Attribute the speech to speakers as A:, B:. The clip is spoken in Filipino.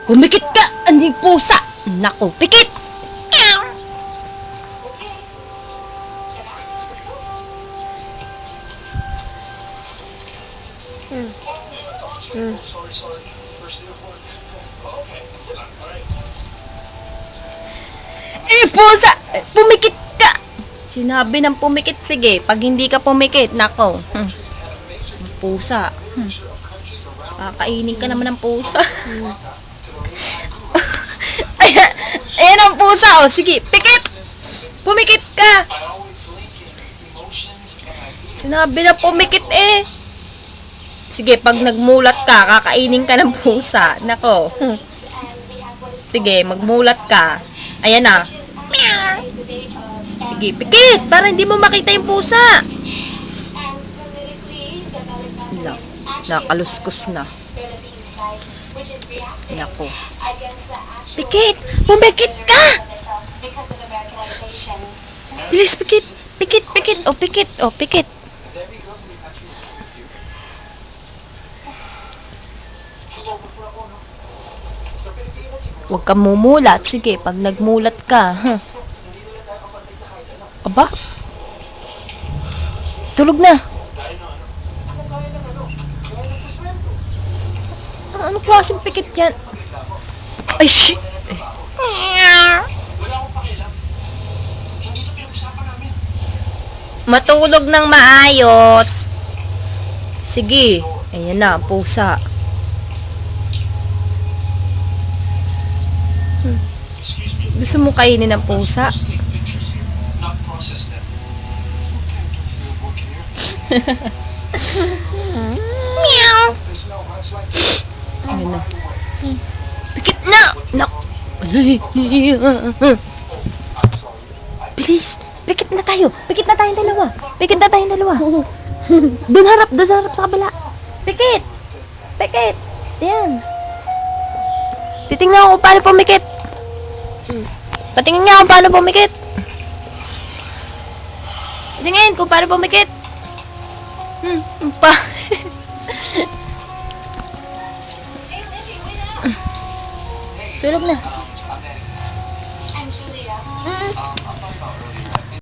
A: Pumikit ka! Hindi pusa! Naku, pikit! Pusa! Pumikit ka! Sinabi ng pumikit. Sige, pag hindi ka pumikit, nako. Pusa. Kakainin ka naman ng pusa. Ayan ang pusa. O, sige, pikit! Pumikit ka! Sinabi na pumikit eh. Sige, pag nagmulat ka, kakainin ka ng pusa. Nako. Sige, magmulat ka. Ayan na. Sige, pikit! Para hindi mo makita yung pusa. Nakaluskus na. Nako. Pikit! Pumikit ka! Bilis, pikit! Pikit, pikit! O, pikit! O, pikit! Huwag kang mumulat. Sige, pag nagmulat ka. Aba? Tulog na. Ano klaseng pikit yan? Ay, shit! Matulog ng maayos. Sige. Ayan na, pusa. Gusto mo kainin ng pusa? Meow. Ayun na. Pikit na! Nak! Bilis! Pikit na tayo! Pikit na tayong dalawa! Pikit na tayong dalawa! Doon harap sa kabila! Pikit! Pikit! Ayan! Titingnan ko paano pumikit! Patingin nga kung paano pumikit! Tingin kung paano pumikit! Tulog na.